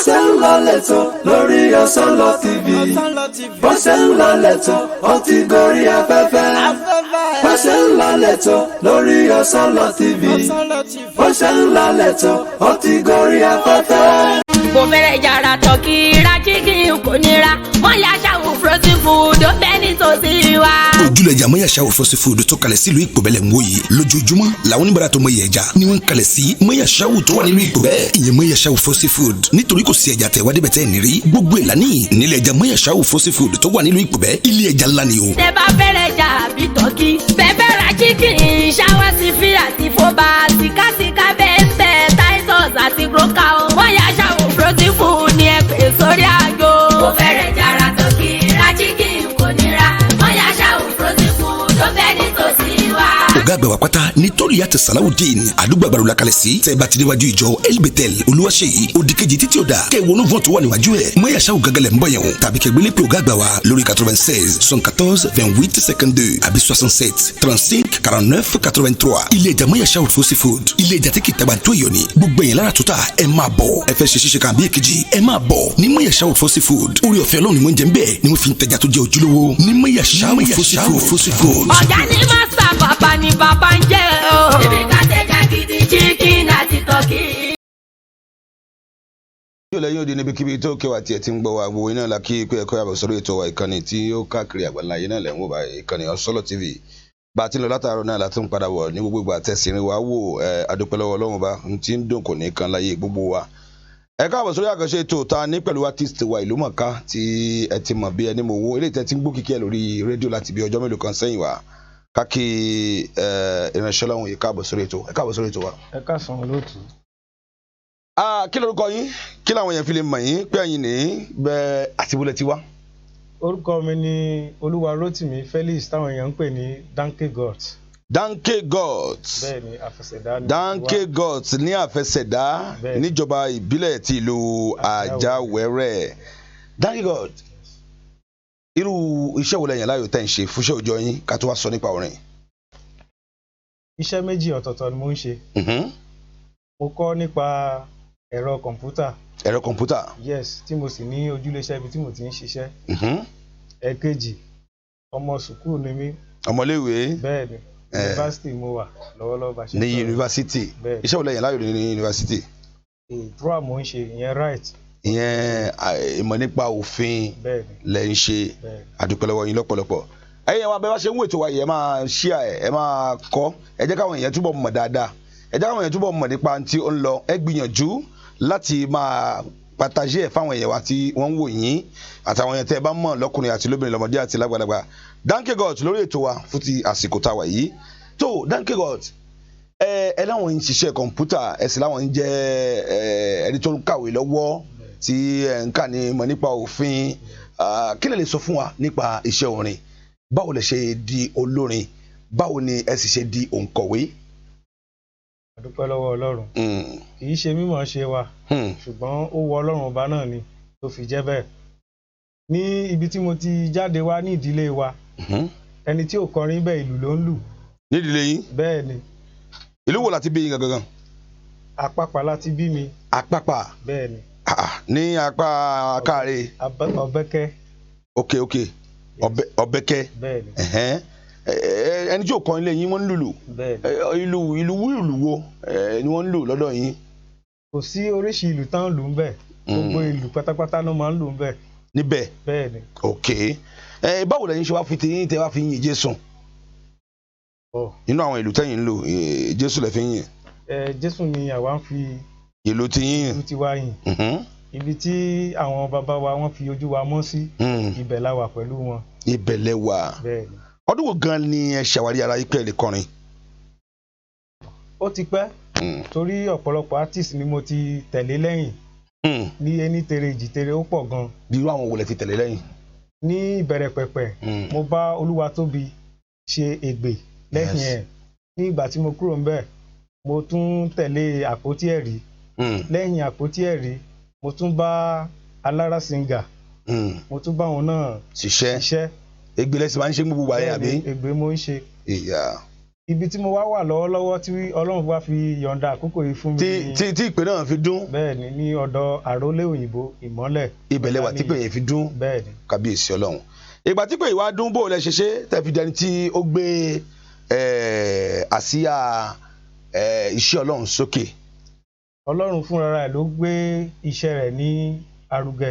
ṣe ń lọ lẹ́tọ̀ lórí Ọ̀sánlọ TV. bó ṣe ń lọ lẹ́tọ̀ ó ti gorí afẹ́fẹ́. bó ṣe ń lọ lẹ́tọ̀ lórí Ọ̀sánlọ TV. bó ṣe ń lọ lẹ́tọ̀ ó ti gorí afẹ́fẹ́. Kò fẹ́rẹ̀ jàrà tọ́kì ra chicken kò nira wọ́n yà ṣàwò frozen food ó bẹ́ẹ̀ ní tòsí wa. ojúlẹ̀jà mọ́yà ṣàwò frozen food tó kalẹ̀ sílùú Ìpòbẹ́lẹ̀ ń wò yìí lójoojúmọ́ làwọn oníbàárà tó mọyì ẹja ni wọ́n ń kalẹ̀ sí mọ́yà ṣàwò tó wà nílùú Ìpòbẹ́. ìyẹn mọ́yà ṣàwò frozen food nítorí kò sí ẹja tẹ̀wá débẹ̀ tẹ́ nírí gbogbo ìlànà nílẹ̀ ẹja mọ́yà ṣàwò frozen food tó wà nílùú Ìpòbẹ́ ilé ẹja ńlá ni o. tẹ́ bá fẹ́rẹ̀ jà àbí tọ́kì bẹ́ẹ̀ ra chicken ṣáwá sí fi àti fọba tìkátìká bẹ́ẹ̀ titus àti broka o wọ́n yà ṣàwò frozen food ní ẹ pè sórí àjò. Kò fẹ́rẹ̀ jàrà tọ́kì ra chicken kò nira wọ́n yà ṣàwò frozen food ó bẹ́ẹ̀ ní tòsí wa. ọ̀gá àgbà wa pátá ní Toliyat Salawudeen àdúgbò àgbàdo la kalẹ̀ sí tẹ́ bá ti déwájú ìjọ elbetel olúwaṣeyì òdìkejì títí ọ̀dà kẹwọnú vọ́n tó wà níwájú ẹ̀ mọ́yà ṣáwó gàgàlẹ̀ ń bọ̀ yẹn o tàbí kẹgbẹ́lẹ́ pé ọ̀gá àgbà wa lórí 96 74 28 52 àbí 67 35 49 83 ilé ìjà mọ́yà ṣáwó frozen food ilé ìjà tí kì í tagba tó yọ ni gbogbo ẹ̀yìn lára tó ta ẹ máa bọ̀ ẹ fẹ́ ṣe ṣíṣe kan bí èkejì ẹ máa bọ̀ ní mọ́yà ṣáwó frozen food orí ọ̀fẹ́ Ọlọ́run ni wọ́n jẹ́ ń bẹ́ẹ̀ ni wọ́n fi ń tẹja tó jẹ́ ojúlówó ní mọ́yà ṣáwó frozen food. ọ̀gá ni master bàbá ni bàbá ń jẹ́ o. èmi ká tẹ̀jà gidi chicken àti tọ́kì. yóò lẹ́yìn òde níbikíbi tó kẹwàá tiẹ̀ ti ń gbọ́ wa gbogbo iná la kí pé ẹ̀kọ́ yàbọ̀ sórí ètò wa ìkànnì tí ó káàkiri àgbàlá yìí náà lẹ́ ń wò báyìí ìkànnì Ọ̀sánlọ TV bá a ti lọ látàárọ̀ náà la tún padà wọ̀ ní gbogbo ìgbà tẹ̀sírin wa wò adúpẹ́ lọ́wọ́ Ọlọ́run bá ń ti ń dùn kò ní kan láyé gbogbo wa. ẹ káàbọ̀ sórí àkànṣe ètò ta ní pẹ̀lú artist wa ìlúmọ̀ọ́ká tí ẹ ti mọ̀ bí ẹni mọ̀ owó eléyìí tẹ́ ti ń gbọ́ kíkẹ́ lórí rédíò láti bí ọjọ́ mélòó kan sẹ́yìn wa káàkì ìránṣẹ́ Ọlọ́run yìí káàbọ̀ sórí ètò ẹ káàbọ̀ sórí ètò wa. ẹ káàsán olóòtú. kí lorúkọ yín kí làwọn èèyàn fi lè mọ̀ yín pé ẹ̀yin ní bẹ́ẹ̀ àtibúlẹ̀ ti wá. orúkọ mi ni Olúwarótìmí Felix táwọn èèyàn ń pè ní Danke God. Danke God. bẹ́ẹ̀ni àfẹsẹ̀dá ni. Danke God ní àfẹsẹ̀dá níjọba ìbílẹ̀ ti ìlú Àjàwẹ́rẹ́. Danke God irú iṣẹ́ wo lẹ́yìn láyò tẹ́ ń ṣe fúnṣẹ́ òòjọ́ yín ká tó wá sọ nípa orin. iṣẹ́ méjì ọ̀tọ̀ọ̀tọ̀ ni mo ń ṣe. mo kọ́ nípa ẹ̀rọ kọ̀ǹpútà. ẹ̀rọ kọ̀ǹpútà. yes tí mo sì ní ojúléṣẹ́ ibi tí mo ti ń ṣiṣẹ́. ẹ̀kejì ọmọ sùkúù ni mí. ọmọléèwé. bẹ́ẹ̀ni yunifásitì mo wà lọ́wọ́lọ́wọ́ bá ṣe. ní yunifásitì iṣẹ́ wo lẹ́yìn láyò ní yunifásitì. ìdúrà mo ń ṣe ìyẹn right. ìyẹn ìmọ̀ nípa òfin lẹ́ ń ṣe àdúpẹ́ lọ́wọ́ yín lọ́pọ̀lọpọ̀. ẹ̀yin wa bẹ́ẹ̀ bá ṣe ń wò ètò wa yìí ẹ máa share ẹ máa kọ́ ẹ jẹ́ káwọn èèyàn túbọ̀ mọ̀ dáadáa ẹ jẹ́ káwọn èèyàn túbọ̀ mọ̀ nípa tí ó ń lọ ẹ gbìyànjú láti máa pàtàkì ẹ̀ fáwọn èèyàn wa tí wọ́n ń wò yín àtàwọn èèyàn tẹ́ ẹ bá mọ̀ lọ́kùnrin àti lóbìnrin lọ́mọdé àti lágbàlagbà. Danke God lórí ètò wa fún ti àsìkò tá a wà yìí tó Danke God ẹ láwọn ń ṣiṣẹ́ kọ̀ǹpútà ẹ sì láwọn ń jẹ́ ẹni tó ń kàwé lọ́wọ́ tí ẹ ń kà ní mọ̀ nípa òfin kí lè sọ fún wa nípa iṣẹ́ orin báwo lẹ ṣe di olórin báwo ni ẹ sì ṣe di òǹkọ̀wé. àdúpẹ́ lọ́wọ́ Ọlọ́run kì í ṣe mímọ̀ ṣe wa ṣùgbọ́n ó wọ Ọlọ́run ọba náà ni tó fi jẹ́ bẹ́ẹ̀ ní ibi tí mo ti jáde wá ní ìdílé wa ẹni tí ò kọrin bẹ́ẹ̀ ìlù ló ń lù. ní ìdílé yín. bẹ́ẹ̀ ni. ìlú wo láti bí yín gangan. Àpápá láti bí mi. Àpápá. bẹ́ẹ̀ ni. ní apá Káàárẹ̀. Ọ̀bẹ́kẹ́. ok Ọ̀bẹ́kẹ́. bẹ́ẹ̀ ni. ẹni tí ò kọrin lé yín wọ́n ń lùlù. bẹ́ẹ̀ ni. ìlú wo ni wọ́n ń lù lọ́dọ̀ yín. kò sí oríṣi ìlù tán lù ń bẹ̀ gbogbo ìlù pátápátá ló máa ń lù ń bẹ̀. níbẹ̀. bẹ́ẹ̀ ni. ok báwo lẹ́yìn ṣe wá fi tiyín tẹ́ wá fi yìn Jésù. nínú àwọn ìlú tẹ́yìn ń lò Jésù lẹ fi ń yìn. Jésù ni àwa ń fi ìlú tiyín. ìlú tiwa yìn. ibi tí àwọn bàbá wa wọ́n fi ojú wa mọ́ sí ibẹ̀ la wà pẹ̀lú wọn. ibẹ̀ lẹ wà. bẹ́ẹ̀ ni. ọdún wo gan ni ẹ ṣàwárí ara yín pé ẹ lè kọrin. ó ti pẹ́ torí ọ̀pọ̀lọpọ̀ artist ni mo ti tẹ̀lé lẹ́yìn ní ẹni tere ìjì tere ó pọ̀ gan. bí irú àwọn wo lẹ fi tẹ̀lé lẹ́yìn. ní ìbẹ̀rẹ̀ pẹ̀pẹ̀ mo bá Olúwatóbi ṣe ègbè lẹ́yìn ẹ̀ ní ìgbà tí mo kúrò ńbẹ̀ mo tún tẹ̀lé àpótí ẹ̀rí lẹ́yìn àpótí ẹ̀rí mo tún bá Alára Singer mo tún bá wọn náà ṣiṣẹ́ ègbè lẹ́sìn máa ń ṣe gbogbo wáyé àbí. ègbè mo ń ṣe. ìyá ibi tí mo wà lọ́wọ́lọ́wọ́ tí Ọlọ́run bá fi yọ̀ǹda àkókò yìí fún mi. tí ìpè náà fi dún. bẹ́ẹ̀ni ní ọ̀dọ̀ àrólé òyìnbó ìmọ́lẹ̀. ibẹ̀lẹ̀ wà tí ìpè yẹn fi dún. bẹ́ẹ̀ni. kábíyèsí Ọlọ́run. ìgbà tí ìpè yìí wá dún bó lẹ ṣe ṣe tẹ́ fi dẹni tí ó gbé àsíá iṣẹ́ Ọlọ́run sókè. Ọlọ́run fúnra rẹ̀ ló gbé iṣẹ́ rẹ̀ ní arugẹ.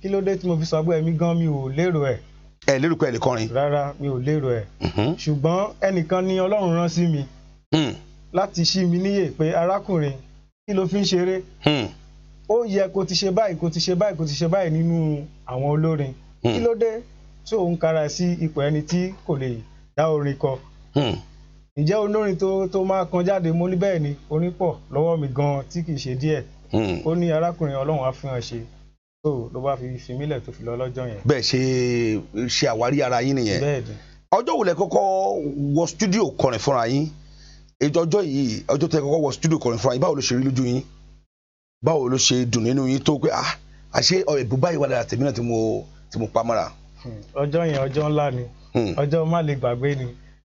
kí ló dé tí mo fi sọ pé èmi gan mi ò lérò ẹ̀. ẹ lérò pé ẹ lè kọrin. rárá mi ò lérò ẹ̀. ṣùgbọ́n ẹnìkan ni Ọlọ́run rán sí mi láti ṣí mi níyè pé arákùnrin kí ló fi ń ṣeré. ó yẹ kó ti ṣe báyìí kó ti ṣe báyìí kó ti ṣe báyìí nínú àwọn olórin. kí ló dé tí òun kára sí ipò ẹni tí kò lè dá orin kọ. ǹjẹ́ olórin tó máa kan jáde mo ní bẹ́ẹ̀ ni orin pọ̀ lọ́wọ́ mi gan tí kì í ṣe díẹ̀. ó ní arákùnrin Ọlọ́run á fi hàn ṣe tó ló bá fi mílẹ̀ tó fi lọ lọ́jọ́ yẹn. bẹ́ẹ̀ ṣe àwárí ara yín nìyẹn. bẹ́ẹ̀ni. ọjọ́ wo lẹ kọ́kọ́ wọ stúdíò kọrin fúnra yín ọjọ́ yìí ọjọ́ tẹ kọ́kọ́ wọ stúdíò kọrin fúnra yín báwo ló ṣe rí lójú yín báwo ló ṣe dùn nínú yín tó pé àṣé ẹ̀bùn báyìí wà lára tèmi náà tí mo pa mọ́ra. ọjọ́ yẹn ọjọ́ ńlá ni ọjọ́ má lè gbàgbé ni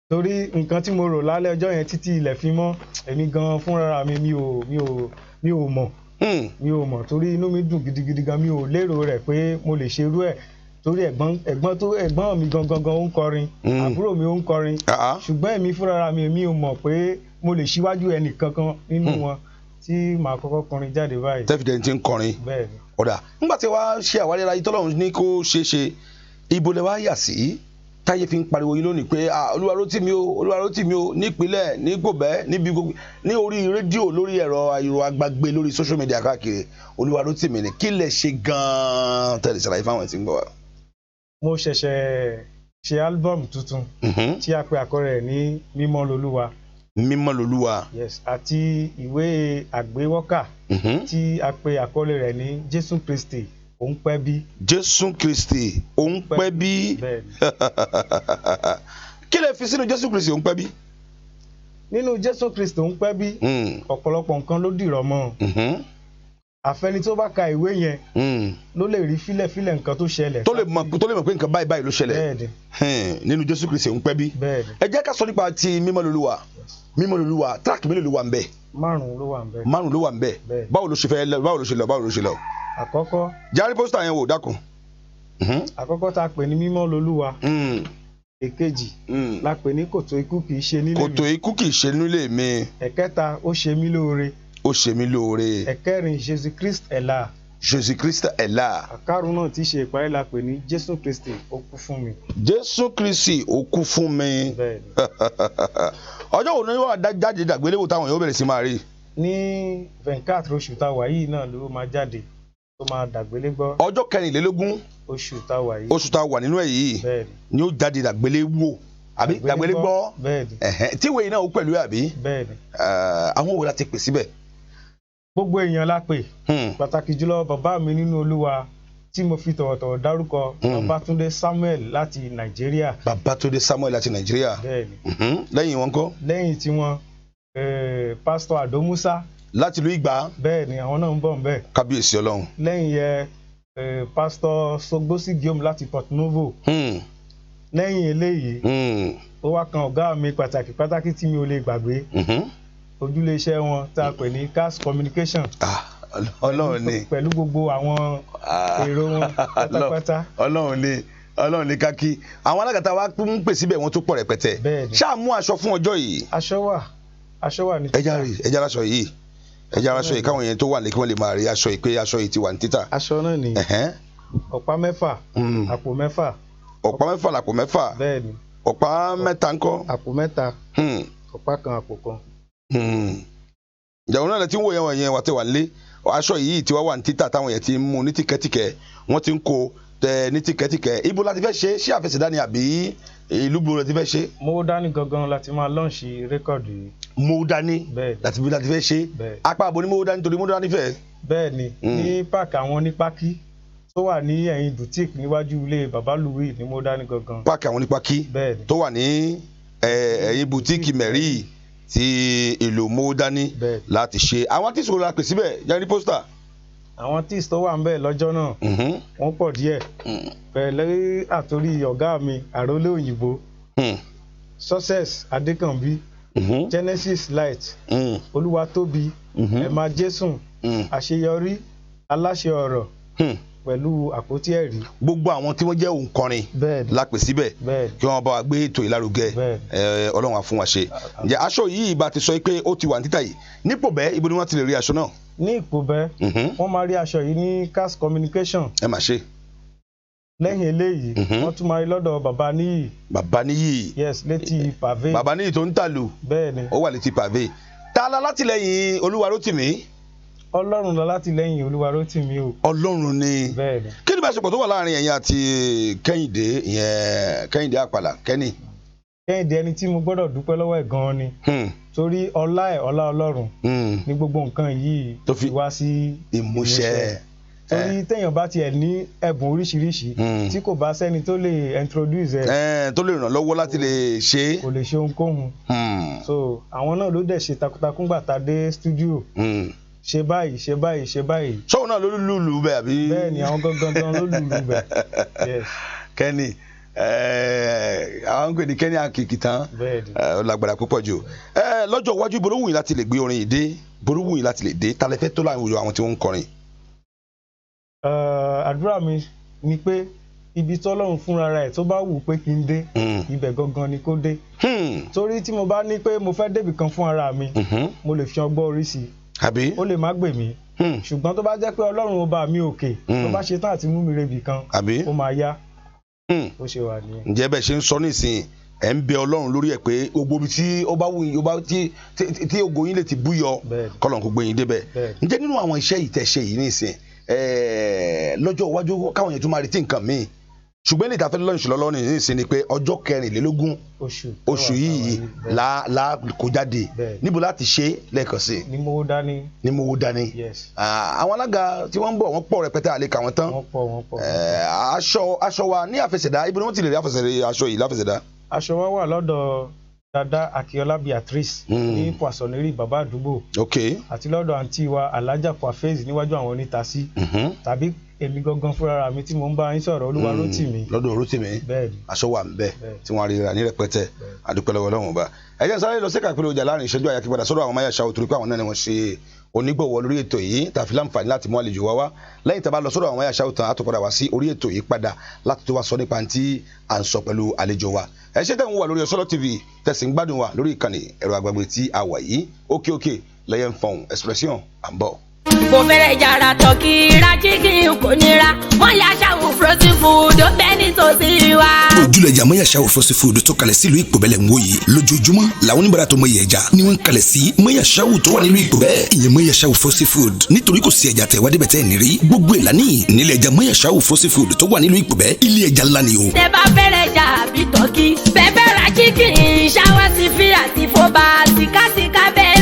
torí nǹkan tí mo rò lálẹ́ ọjọ́ yẹn títí ilẹ̀ fi mọ́ èmi gan fúnra mi mi ò mọ̀ torí inú mi dùn gidigidi gan mi ò lérò rẹ̀ pé mo lè ṣerú ẹ̀ torí ẹ̀gbọ́n mi gangan ó ń kọrin àbúrò mi ó ń kọrin ṣùgbọ́n èmi fúnra mi ò mọ̀ pé mo lè ṣíwájú ẹnì kankan nínú wọn tí màá kọ́kọ́ kọrin jáde báyìí. tẹ́fìdẹ̀ ti ń kọrin. bẹ́ẹ̀ni. ọ̀dà nígbà tí wàá ṣe àwárí ara yìí tọ́lọ́run ní kó ṣeé ṣe ibo lẹ wá yà sí táyé fi ń pariwo yín lónìí pé Olúwarótìmí o nípínlẹ̀ ní Gòbẹ́ níbi gbogbo ní orí rédíò lórí ẹ̀rọ agbágbé lórí social media káàkiri Olúwarótìmí ni kí lẹ ṣe gan-an tẹ̀lé ṣàlàyé fáwọn tí ń gbọ́ wa. mo ṣẹ̀ṣẹ̀ ṣe álbọ̀mù tuntun tí a pe àkọlé rẹ̀ ní mímọ́ lolúwa. mímọ́ lolúwa. yes àti ìwé àgbéwọ́kà tí a pe àkọlé rẹ̀ ní Jésù Kristi òun pẹ́ bí. Jésù Kristi òun pẹ́ bí. kí lẹ fi sínú Jésù Kristi òun pẹ́ bí. nínú Jésù Kristi òun pẹ́ bí ọ̀pọ̀lọpọ̀ nǹkan ló dìrọ̀ mọ́ àfẹni tó bá ka ìwé yẹn ló lè rí fílẹ̀fílẹ̀ nǹkan tó ṣẹlẹ̀. tó lè mọ̀ pé nǹkan báyìí ló ṣẹlẹ̀ nínú Jésù Kristi òun pẹ́ bí. ẹ jẹ́ ká sọ nípa ti mímọ́ lolúwa tíráàkì mélòó ló wà ń bẹ̀. 5 ló wà ń bẹ̀. 5 ló wà ń bẹ̀. báwo ló ṣe lọ. àkọ́kọ́. járí pósítà yẹn wò dákun. àkọ́kọ́ tá a pè ní mímọ́ lolúwa. èkejì la pè ní kòtò ikú kì í ṣe nílé mi. kòtò ikú kì í ṣe nílé mi. ẹ̀kẹta ó ṣe mí lóore. ó ṣe mí lóore. ẹ̀kẹrin Jésus Christ est là. Jésus Christ est là. àkàrùn náà tí í ṣe ìparí la pè ní Jésù Kristi ó kú fún mi. Jésù Kristi ó kú fún mi. bẹ́ẹ̀ni. ọjọ́ wo ni wọ́n jáde dàgbéléwò táwọn yóò bẹ̀rẹ̀ sí máa rí. ní 24 oṣù táwa yìí náà ló máa jáde tó máa dàgbélé gbọ́. ọjọ́ 24 oṣù táwa yìí. oṣù táwa nínú ẹ̀ yìí ni ó jáde dàgbéléwò àbí dàgbélé gbọ́. bẹ́ẹ̀ni. tí ìwé yìí náà ó pẹ̀lú àbí. bẹ́ẹ̀ni. àwọn wo la ti pè síbẹ̀. gbogbo èèyàn la pè. pàtàkì jùlọ bàbá mi nínú Olúwa tí mo fi tọ̀wọ̀tọ̀wọ̀ dárúkọ Babátúndé Samuel láti Nàìjíríà. Babátúndé Samuel láti Nàìjíríà. bẹ́ẹ̀ni. lẹ́yìn wọn kọ́. lẹ́yìn tí wọ́n pásítọ̀ Àdó Músá. láti ìlú Ìgbà. bẹ́ẹ̀ni àwọn náà ń bọ̀ nbẹ̀. kábíyèsí Ọlọ́run. lẹ́yìn yẹ pásítọ̀ Sogbosi Guillaume láti Port Novo. lẹ́yìn eléyìí ó wá kan ọ̀gá mi pàtàkì tí mi ò lè gbàgbé. ojúléeṣẹ́ wọn tá a pè ní CAS Communication. Ọlọ́run ni. pẹ̀lú gbogbo àwọn èrò wọn pátápátá. Ọlọ́run ní kákí àwọn alágàtà wa ń pè síbẹ̀ wọ́n tó pọ̀ rẹpẹtẹ. bẹ́ẹ̀ni. ṣáà mú aṣọ fún ọjọ́ yìí. aṣọ wà ní títà. ẹja aṣọ yìí káwọn èèyàn tó wà ní kí wọ́n lè máa rí aṣọ yìí pé aṣọ yìí ti wà ní títà. aṣọ náà ni ọ̀pá 6 àpò 6. ọ̀pá 6 làpò 6. bẹ́ẹ̀ni. ọ̀pá 3 ńkọ́. àpò 3. ọ̀pá kan àpò kan. ìjàwó náà lẹ ti ń wò yẹn wọ̀nyẹn wà tẹ wà nílé aṣọ yìí tí wọ́n wà ní títà táwọn yẹn ti ń mú ní tìkẹ́tìkẹ́ wọ́n ti ń kó ní tìkẹ́tìkẹ́ ibo láti fẹ́ ṣe àfẹsẹ̀dá ni àbí ìlú gbòòrò láti fẹ́ ṣe. Mọ́dání gangan láti máa lọ́ọ̀ṣì rékọ̀dù yìí. Mọ́dání láti fẹ́ ṣe apá àbò ní Mọ́dání torí Mọ́dání fẹ́. bẹ́ẹ̀ni ní páàkì àwọn onípákí tó wà ní ẹ̀yìn boutique níwájú ilé baba Louis ní Mọ́dání gangan. páàkì àwọn onípákí tó wà ní ẹ̀yìn boutique mẹ́rì ti ìlú Mọ́dání láti ṣe àwọn tí ìṣòro la pè síbẹ̀ jáde pósítà. àwọn tíìs tó wà ń bẹ̀ lọ́jọ́ náà wọ́n pọ̀ díẹ̀ pẹ̀lú àtòrí ọ̀gá mi àrólé òyìnbó Success Adékànbí, Genesis Light, Olúwatóbi, Emma Jésùn, Àṣeyọrí, Aláṣẹ ọ̀rọ̀, pẹ̀lú àpótí ẹ̀rí. Gbogbo àwọn tí wọ́n jẹ́ òǹkọrin lápè síbẹ̀ kí wọ́n bá wa gbé ètò ìlárugẹ Ọlọ́run á fún wa ṣe. Ǹjẹ́ aṣọ yìí bá ti sọ pé ó ti wà ní títà yìí nípòbẹ́ ibo ni wọ́n ti lè rí aṣọ náà? Ní Ìpòbẹ́ wọ́n máa rí aṣọ yìí ní Cast Communication. Ẹ máa ṣe. Lẹ́yìn eléyìí wọ́n tún máa rí lọ́dọ̀ Bàbá Níyì. Bàbá Níyì. Yes, létí Pàvé. Bàbá Níyì tó ń tàlù. Bẹ́ẹ̀ni. Ó wà létí Pàvé. Ta la látìlẹ́yìn Olúwarótìmí? Ọlọ́run lọ látìlẹ́yìn Olúwarótìmí o. Ọlọ́run ni. Bẹ́ẹ̀ni. Kí ni ìbáṣepọ̀ tó wà láàrin ẹ̀yin àti Kẹ́hìndé ìyẹn Kẹ́hìndé Àpàlà Kẹ́nì? Kẹ́hìndé ẹni tí mo gbọ́dọ̀ dúpẹ́ lọ́wọ́ ẹ̀ gan-an ni. Torí ọlá Ọlọ́run ní gbogbo nǹkan yìí tó fi wá sí ìmúṣẹ. Torí téèyàn bá tiẹ̀ ní ẹ̀bùn oríṣiríṣi tí kò bá sẹ́ni tó lè introduce ẹ̀. Tó lè ràn lọ́wọ́ láti lè ṣe. Kò lè ṣe ohunkóhun. So àwọn náà ló dẹ̀ ṣe takuntakun gbà tá dé studio. Ṣe báyìí ṣe báyìí ṣe báyìí. Ṣọ́ọ̀ náà ló lùlù bẹ́ẹ̀ àbí? Bẹ́ẹ̀ni àwọn gangan ló lùlù bẹ́ẹ̀. Kẹ́nì àwọn ń pè ní Kẹ́nì Àkìkì tán ó lágbára púpọ̀ jù. Lọ́jọ́ iwájú ibo ló wù yín láti lè gbé orin yìí dé? Ibo ló wù yín láti lè dé? Ta lẹ fẹ́ tó láwùjọ àwọn tí wọ́n ń kọrin? Àdúrà mi ni pé ibi tọ́lọ́run fúnra rẹ̀ tó bá wù pé kí n dé ibẹ̀ gangan ni kó dé. Torí tí mo bá ní pé mo fẹ́ débì kan fún ara mi mo lè fi ọgbọ́n orí sí i. Àbí? Ó lè má gbè mí. Ṣùgbọ́n tó bá jẹ́ pé Ọlọ́run ọba mi òkè tó bá ṣe tán àti mú mi rebì kan ó máa yá. Ó ṣe wà nìyẹn. Ǹjẹ́ bẹ́ẹ̀ ṣe ń sọ nísìnyí ẹ̀ ń bẹ Ọlọ́run lórí ẹ̀ pé gbogbo ibi tí ó bá wù yín tí ògo yín lè ti búyọ kọ́lọ́n kó gbé yín débẹ̀. Ǹjẹ́ nínú àwọn iṣẹ́ yìí tẹ́ ṣe yìí nísìnyí lọ́jọ́ iwájú káwọn yẹn tún máa retí nǹkan míì ṣùgbọ́n ní ìtafẹ́ lọ́yìn ṣùlọ́lọ́ ní ìsìn ni pé ọjọ́ 24 oṣù yìí la kó jáde níbo láti ṣe lẹ́ẹ̀kan sí. ní Mowó Dání. Àwọn alága tí wọ́n ń bọ̀ wọ́n pọ̀ rẹpẹtẹ àlekà wọn tán. wọ́n pọ̀. Aṣọ wa ní àfẹsẹ̀dá ibi ni wọ́n ti lè rí àfẹsẹ̀dá aṣọ yìí láfẹsẹ̀dá. Aṣọ wa wà lọ́dọ̀ Dada Akíọlá Beatrice ní Poissonnerie Bàbá Àdúgbò àti lọ́dọ̀ àǹtí wa Alájà Coiffeuse níwájú àwọn onítàsí tàbí èmi gangan fúnra mi tí mo ń bá yín sọ̀rọ̀ Olúwarótìmí. Lọ́dọ̀ Rótìmí aṣọ wà ń bẹ tí wọ́n rí ra ní rẹpẹtẹ àdúpẹ́ lọ́wọ́ Ọlọ́run ọba. Ẹ jẹ́ n sáré lọ sí ìpínlẹ̀ ọjà láàrin ìṣẹ́jú àyàkí padà sọ́dọ̀ àwọn Máyàṣá torí pé àwọn náà ni wọ́n ṣe onígbọ̀wọ́ lórí ètò yìí tàfi láǹfààní láti mú àlejò wá lẹ́yìn tá a bá lọ sọ́dọ̀ àwọn Máyàṣá tán á tó padà wá sí orí ètò yìí padà láti tó wá sọ nípa tí à ń sọ pẹ̀lú àlejò wa. Ẹ ṣé tẹ̀ ń wà lórí Ọ̀sọ́lọ́ TV tẹ̀sí ń gbádùn wa lórí ìkànnì ẹ̀rọ àgbàgbé tí a wà yìí òkè lẹ́yìn fọ̀hún expression à ń bọ̀. Mo fẹ́rẹ̀ jàrà tọ́kì ra chicken kò nira wọ́n yà ṣàwò frozen food ó bẹ́ẹ̀ ní tòsí wa. Ojúlẹ̀jà Máyàṣá frozen food tó kalẹ̀ sílùú Ìpòbẹ́lẹ̀ ń wò yìí lójoojúmọ́ làwọn oníbàárà tó mọ iye ẹja ni wọ́n ń kalẹ̀ sí Máyàṣá tó wà nílùú Ìpòbẹ́. Ìyẹn Máyàṣá frozen food nítorí kò sí ẹja tẹ̀wá débẹ̀ tẹ́ ní rí gbogbo ìlànà nílẹ̀ ẹja Máyàṣá frozen food tó wà nílùú Ìpòbẹ́ ilé ẹja ńlá ni o. Tẹ́ bá fẹ́rẹ̀ jà àbí tọ́kì bẹ́ẹ̀ ra chicken ṣáwá sí fi àti fọba síkásíká bẹ́ẹ̀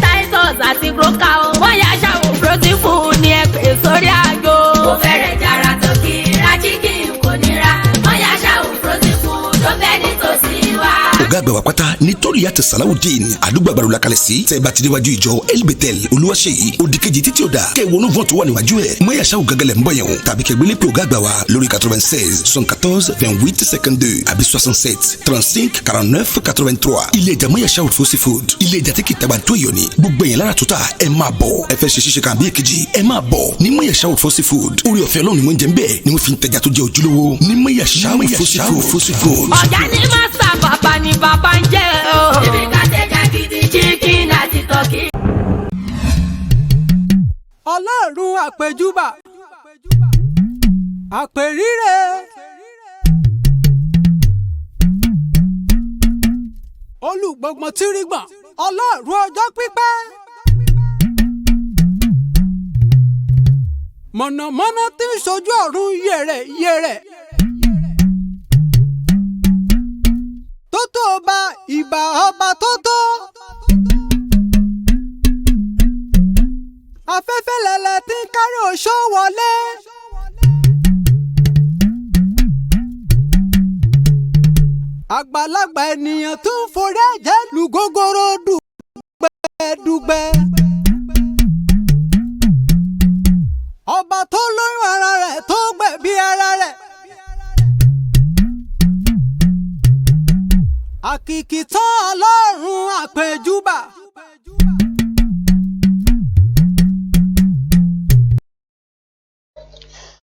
Titus àti broka wọ́n yà ṣàwò frozen food ní ẹ pè sórí àgbo. Mo fẹ́rẹ̀ jàrà tọ́kì ra chicken kò nira wọ́n yà ṣàwò frozen food ó bẹ́ẹ̀ ní tòsí wa. Ọ̀gá àgbà wa pátá nítorí yàtọ̀ Salawudeen àdúgbò àgbàrúlà kalẹ̀ sí tẹ́ẹ̀bà ti déwájú ìjọ elbetel Olúwaṣeyì òdìkejì títí ọ̀dà kẹwọnú vọ́n tó wà níwájú ẹ̀ Máyàṣá gàgàlẹ̀ ń bọ̀ yẹn o tàbí kẹgbẹ́lẹ́ pé ọ̀gá àgbà wa lórí 96 74 28 52 àbí 67 35 49 83 ilé ìjà Máyàṣá frozen food ilé ìjà tí kì í tàgbà tó yọ ni gbogbo yẹn lára tó ta ẹ máa bọ̀ ẹ fẹ́ ṣe ṣíṣe kan bí èkejì ẹ máa bọ̀ ní Máyàṣá frozen food orí ọ̀fẹ́ Ọlọ́run ni wọ́n jẹ́ ń bẹ́ẹ̀ ni wọ́n fi ń tajà tó jẹ́ ojúlówó ní Máyàṣá frozen food. Ọ̀gá ni master bàbá ni bàbá ń jẹ́ o. Ibi ká tẹ̀jà gidi chicken àti tọ́kì. Ọlọ́run àpèjúbà àpèríre olùgbọ̀ngbọ̀n tírígbọ̀n Ọlọ́run ọjọ́ pípẹ́ mọ̀nàmọ́ná tí ń ṣojú ọ̀run yẹ̀rẹ̀ tótó ọba ìbà ọba tótó afẹ́fẹ́ lẹ̀lẹ̀ tí ń kárí òṣó wọlé. Àgbàlagbà ènìyàn tó ń forí ẹ̀jẹ̀ lu gógóró dùgbẹ́dùgbẹ́. Ọba tó lóyún ara rẹ̀ tó gbẹ̀bí ara rẹ̀. Àkìkí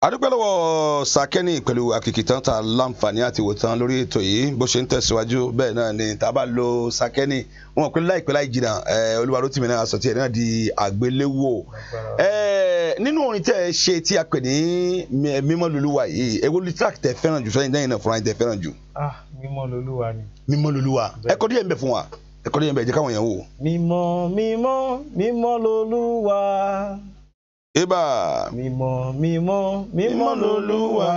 adúpẹ́ lọ́wọ́ Sakeni pẹ̀lú àkìkìtàn ta láǹfààní àti ìwòtán lórí ètò yìí bó ṣe ń tẹ̀síwájú bẹ́ẹ̀ náà ni tá a bá lo Sakeni wọn pé láìpẹ́ láì jìnnà Olúwarótìmí náà aṣọ tí ẹ̀ náà di àgbéléwò nínú orin tẹ́ ẹ ṣe tí a pè ní mímọ́ lolúwa yìí èwo ni track tẹ́ fẹ́ràn jù sẹ́yìn náà fúnra yín tẹ́ fẹ́ràn jù. mímọ́ lolúwa ni. mímọ́ lolúwa ẹ kọ́ díẹ̀ ń bẹ fún wa ẹ kọ́ díẹ̀ ń bẹ jẹ́ káwọn yẹn wò. mímọ́ mímọ́ mímọ́ lolúwa. Eba. Mímọ́ mímọ́ mímọ́ lolúwa.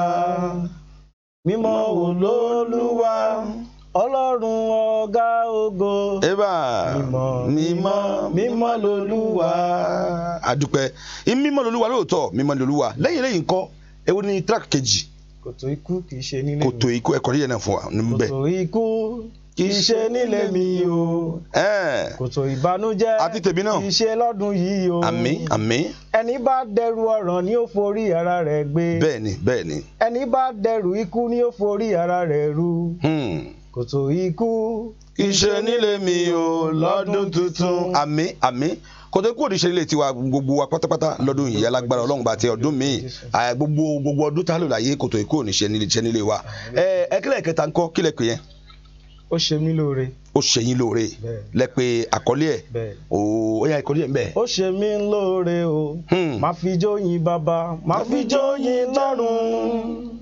Mímọ́ olólùwà. Ọlọ́run ọ̀gá ògo. Eba. Mímọ́ mímọ́ mímọ́ lolúwa. Adúpẹ́ mímọ́ lolúwa lóòótọ́ mímọ́ lolúwa lẹ́yìn ńkọ́ èwo ni track kejì. Kòtò ikú kìí ṣe nílé mi. Kòtò ikú ẹ̀kọ́ díẹ̀ náà fún wa níbẹ̀. Kòtò ikú kìí ṣe nílé mi o. Kòtò ìbànújẹ́ àti tèmi náà kìí ṣe lọ́dún yìí o. Àmín àmín. Ẹni bá dẹrù ọ̀ràn ni ó forí ara rẹ̀ gbé. Bẹ́ẹ̀ni bẹ́ẹ̀ni. Ẹni bá dẹrù ikú ni ó forí ara rẹ̀ rú. Kòtò ikú kìí ṣe nílé mi o lọ́dún tuntun. Àmín àmín. Kòtò ikú òdìṣẹ́ nílé tiwa gbogbo wa pátápátá lọ́dún yìí alágbára Ọlọ́run bá ti ọdún míì gbogbo ọdún tá a lò láyé kòtò ikú òníṣẹ́ nílé wa. Ẹ̀kílẹ̀ kẹta ńkọ́ kílẹ̀ pé yẹn. Ó ṣe mí lóore. Ó ṣe yín lóore lẹ́pẹ́ àkọlé ẹ̀ ó yá ìkọlé ẹ̀ ń bẹ̀. Ó ṣe mí lóore o má fi jóyin bàbá má fi jóyin lọ́run.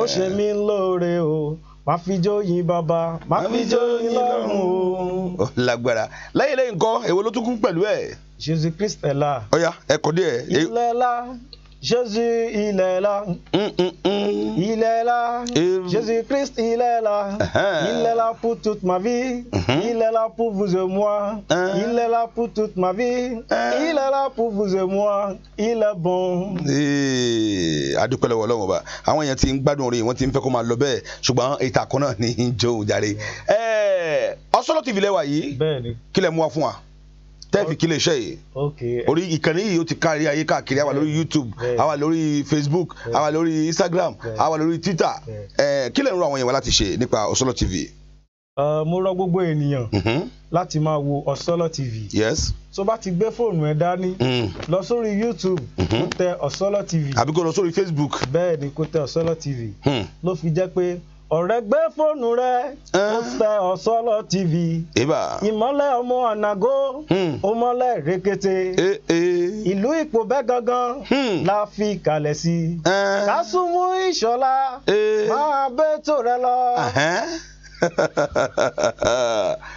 Ó ṣe mí lóore o má fi jóyin bàbá má fi jóyin lọ́run o. Lágbára lẹ́yìn nǹkan èwo ló tún kún pẹ̀lú ẹ̀. Jésus Christ est là. Ó yá ẹ̀kọ́lé ẹ̀. Il est là. Jésus, il est là. Il est là. Jésus-Christ, il est là. Il est là pour toute ma vie. Il est là pour vous et moi. Il est là pour toute ma vie. Il est là pour vous et moi. Il est bon. Adúpẹ́ lọ́wọ́ Ọlọ́run Ọba. Àwọn èèyàn ti ń gbádùn orin wọ́n ti ń fẹ́ kó máa lọ bẹ́ẹ̀ ṣùgbọ́n ìtàkùn náà ní í jó jàre. Ọ̀sọ́lọ́ TV lẹ́wà yìí kí lẹ mú wá fún wa tẹ́ẹ̀fì kí lè ṣe yìí orí ìkànnì yìí ó ti kárí ayé káàkiri àwa lórí YouTube àwa lórí Facebook àwa lórí Instagram àwa lórí Twitter kí lè ń rọ àwọn èèyàn wá láti ṣe nípa Ọ̀sọ́lọ́ TV. Mo rọ gbogbo ènìyàn láti máa wo Ọ̀sọ́lọ́ TV. Yes. tó bá ti gbé fóònù ẹ dání lọ sórí YouTube kó tẹ Ọ̀sọ́lọ́ TV. àbí kó lọ sórí Facebook. bẹ́ẹ̀ ni kó tẹ Ọ̀sọ́lọ́ TV ló fi jẹ́ pé ọ̀rẹ́ gbé fóònù rẹ̀ ó tẹ Ọ̀sọ́lọ́ TV. ìmọ́lẹ̀ ọmọ ànàgó ó mọ́lẹ̀ rékété ìlú Ìpòbẹ́ gangan la fi kalẹ̀ sí. Kásùmù Ìṣọ̀lá máa bẹ́ tó rẹ lọ.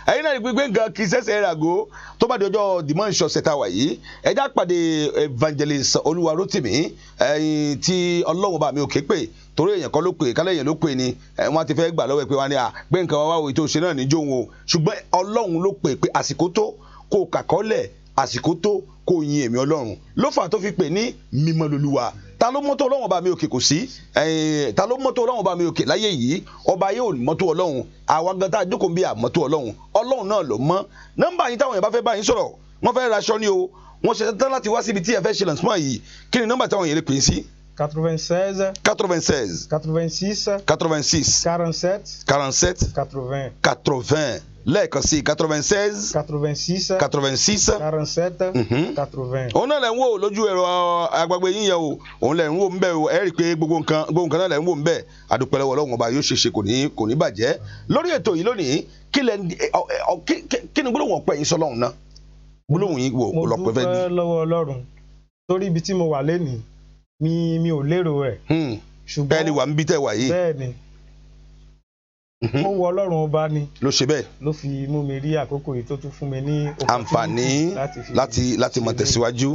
ẹ̀yin náà ní gbígbé nǹkan kì í ṣẹ̀ṣẹ̀ ràgó tó bá di ọjọ́ dìmọ́ ìṣọ̀ṣẹ̀ tá a wà yìí ẹ̀já pàdé evangelist Olúwarótìmí tí Ọlọ́run bá mi ò ké pè torí èèyàn kan ló pè kálẹ̀ èèyàn ló pè ní wọ́n ti fẹ́ gbà lọ́wọ́ ẹ̀ pé wọ́n á ní gbé nǹkan wá wò ètò òṣèlú náà níjó wọn o ṣùgbọ́n Ọlọ́run ló pè pé àsìkò tó kó kàkọ́lẹ̀ àsìkò tó kó yin èmi Ọlọ́run ló fà tó fi pè ní mímọ́ lolúwa ta ló mọ́tò Ọlọ́run ọba mi òkè kò sí ta ló mọ́tò Ọlọ́run ọba mi òkè láyé yìí ọba yóò mọ́tò Ọlọ́run àwa gan tá a jókòó bí àmọ́tò Ọlọ́run náà ló mọ́ nọ́mbà yín táwọn yẹn bá fẹ́ bá yín sọ̀rọ̀ wọ́n fẹ́ raṣọ ni o wọ́n ṣe tán láti wá síbi tí ẹ fẹ́ ṣe lancement yìí kí ni nọ́mbà táwọn yẹn lè pè é sí. 96 86 86 86 47 47 80 80 lẹ́ẹ̀kan sí 96 86 86 47 80. òun náà lẹ̀ ń wò lójú ẹ̀rọ agbègbè yín yẹn o òun lẹ̀ ń wò ń bẹ̀ o ẹ rí i pé gbogbo nǹkan náà lẹ̀ ń wò ń bẹ̀ adúpẹ́ lọ́wọ́ Ọlọ́run ọba yóò ṣeéṣe kò ní bàjẹ́ lórí ètò yìí lónìí kí ni gbólóhùn ọpẹ́ yín sọ́lọ́run náà gbólóhùn yín wò lọ́pẹ́ fẹ́ mo dúpẹ́ lọ́wọ́ Ọlọ́run torí ibi tí mo wà lénìí mi ò lérò rẹ̀ ṣùgbọ́n bẹ́ẹ̀ ni wà ń bí tẹ̀ wá yìí bẹ́ẹ̀ ni ó wọ Ọlọ́run ọba ni ló ṣe bẹ́ẹ̀ ló fi mú mi rí àkókò yìí tó tún fún mi ní àǹfààní láti mọ̀ tẹ̀síwájú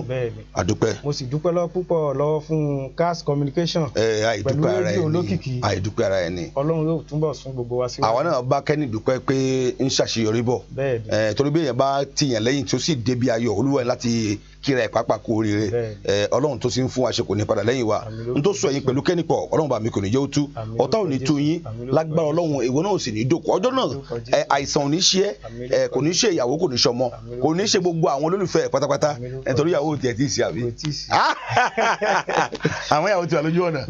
àdúpẹ́. mo sì dúpẹ́ lọ́wọ́ púpọ̀ lọ́wọ́ fún CAS communication pẹ̀lú rédíò olókìkí àìdúpẹ́ ara ẹni Ọlọ́run yóò túnbọ̀ sún gbogbo wa síwájú. àwa náà bá kẹ́ni dúpẹ́ pé ń ṣàṣeyọrí bọ̀ torí bí èèyàn bá tìyàn lẹ́yìn tó sì débi ayọ̀ Olúwa láti kíra ẹ̀ pápá kú oríire Ọlọ́run tó sì ń fún wa ṣe kò ní padà lẹ́yìn wa n tó sọ yín pẹ̀lú kẹ́nìpọ̀ Ọlọ́run bá mi kò ní jẹ́ ó tú ọ̀tá ò ní tú yín lágbára Ọlọ́run ìwọ náà ò sì ní dòkú ọjọ́ náà àìsàn ò ní ṣe ẹ́ kò ní ṣe ìyàwó kò ní ṣe ọmọ kò ní ṣe gbogbo àwọn olólùfẹ́ pátápátá nítorí ìyàwó tiẹ̀ tí ì sí àbí àwọn ìyàwó ti wà lójú ọ̀nà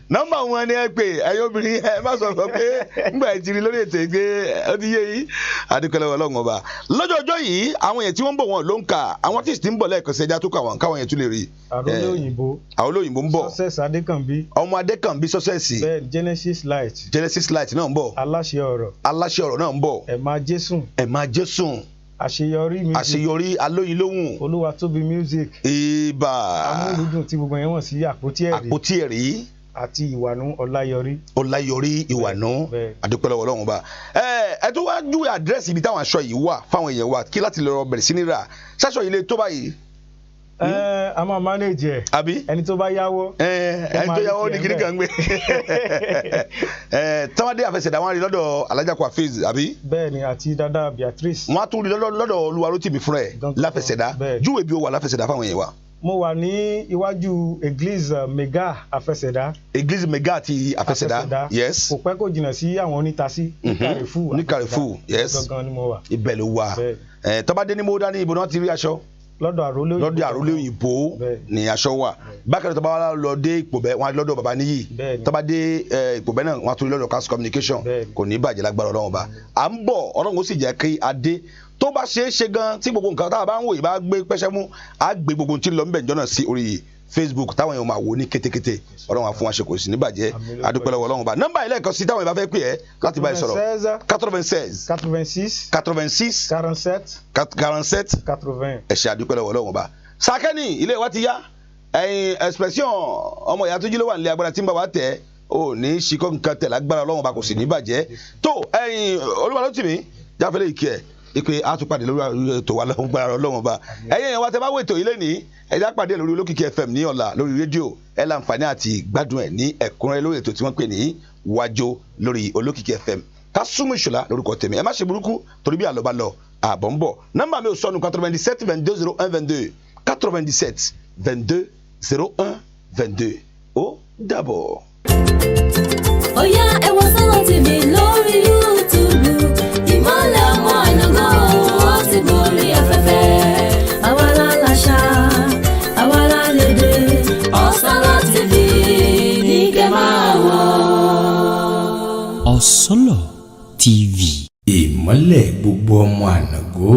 nọ́mbà wọn ni ẹ pé ẹ̀yin obìnrin ẹ má sọ pé ńgbà ẹ ti rí lórí ètò ìgbé ó ti yé yìí adúpẹ́ lọ́wọ́ Ọlọ́run ọba lọ́jọ́ ọjọ́ yìí àwọn èèyàn tí wọ́n ń bọ̀ wọn ló ń kà àwọn tí ì ti ń bọ̀ lẹ́ẹ̀kan sí ẹja tó káwọn yẹn tún lè rí. Àrólé òyìnbó. Àrólé òyìnbó ń bọ̀. Success Adékànbí. Ọmọ Adékànbí Success. Bẹ́ẹ̀ Genesis Light. Genesis Light náà ń bọ̀. Aláṣẹ ọ̀rọ̀. Aláṣẹ ọ̀rọ̀ náà ń bọ̀. Ẹ̀mà Jésùn. Ẹ̀mà Jésùn. Àṣeyọrí music. Àṣeyọrí alóyin lóhùn. Olúwatóbi music. Ibà. Amúlùdùn tí gbogbo yẹn wọ̀n sí àpótí ẹ̀rí. Àpótí ẹ̀rí. Àti ìwànú Ọláyọrí. Ọláyọrí ìwànú. Adúpẹ́ lọ́wọ́ Ọlọ́run bá. Ẹ tó wá júwe àdírẹ́sì ibi táwọn aṣọ yìí wà fáwọn èèyàn wa kí láti lọ bẹ̀rẹ̀ sí ní rà. Ṣáṣọ yìí lè tó báyìí. A máa manage ẹ. Àbí. Ẹni tó bá yáwó. Ẹni tó yáwó ní kiri kan gbé. Tọ́mọdé àfẹsẹ̀dá wọn rí lọ́dọ̀ Alájà Kwafis àbí. Bẹ́ẹ̀ni àti dada Beatrice. Wọ́n á tún rí lọ́dọ̀ Olúwarótìmí fúnra ẹ̀ láfẹsẹ̀dá. Júwe bí ó wà láfẹsẹ̀dá fáwọn èèyàn wa. Mo wà ní iwájú Église Mega Àfẹsẹ̀dá. Église Mega ti Àfẹsẹ̀dá. Yes. Kò pẹ́ kò jìnnà sí àwọn onítasí. Ní Carrefour. Ní Carrefour. Yes. Gangan ni mo wà. Ibẹ̀ ló wà. Tọ́mọdé ní mo dání ibo náà ti rí aṣọ. Lọ́dọ̀ Àrólé òyìnbó ni aṣọ wà. Bákan náà tó bá wà lọ dé Ìpòbẹ́ wọn lọ́dọ̀ bàbá níyì. Tó bá dé Ìpòbẹ́ náà wọn tún lọ́dọ̀ Cast Communication. Kò ní bàjẹ́ lágbára Ọlọ́run bá. À ń bọ̀ Ọlọ́run ó sì jẹ́ kí a dé. Tó bá ṣeé ṣe gan tí gbogbo nǹkan tá a bá ń wò yìí bá gbé pẹ́ṣẹ́ mú á gbé gbogbo tí ń lọ ń bẹ̀ ń jọ́nà sí orí Facebook táwọn èèyàn máa wò ní kétékété Ọlọ́run á fún wa ṣe kò sí ní bàjẹ́ adúpẹ́ lọ́wọ́ Ọlọ́run bá. Nọ́mbà ilé ẹ̀kọ́ sí táwọn èèyàn bá fẹ́ pè ẹ́ láti bá ẹ sọ̀rọ̀ 96 47 80 ẹ ṣé adúpẹ́ lọ́wọ́ Ọlọ́run bá. Sakeni ilé wa ti yá expression ọmọ ìyá tó jí ló wà nílé agbára tí ń bá wa tẹ̀ ó ní ṣìkọ́ nǹkan tẹ̀ lágbára Ọlọ́run bá kò sì ní bàjẹ́ tó Olúwarótìmí jáfẹ́lẹ́ ìkí ẹ̀ ìpè àtúpàdé lórí ètò wa lọ́wọ́ gbára Ọlọ́run bá ẹ̀yin wa tẹ́ bá wò ètò yìí lẹ́nìí ẹ̀dá pàdé lórí Olókìkí FM ní ọ̀la lórí rédíò ẹ̀ láǹfààní àti gbádùn ẹ̀ ní ẹ̀kúnrẹ́ lórí ètò tí wọ́n pè ní Wájó lórí Olókìkí FM Kásùmù Ìṣọ̀lá lórúkọ tèmi ẹ má ṣe burúkú torí bí àlọ́ bá lọ àbọ̀ ń bọ̀ nọ́mbà mi ò sọnù 97 22 01 22 97 22 01 22 ó dàbọ̀. Ó yá ẹ wo Sọ́lá TV lórí YouTube ìmọ̀lẹ̀ ọmọ àyànlọ́ ó ti gorí afẹ́fẹ́ àwa la láṣà àwa la lédè Ọ̀sọ́lá TV ní kẹ́ máa wò. Ọ̀sọ́lá TV ìmọ̀lẹ̀ gbogbo ọmọ ànàgó.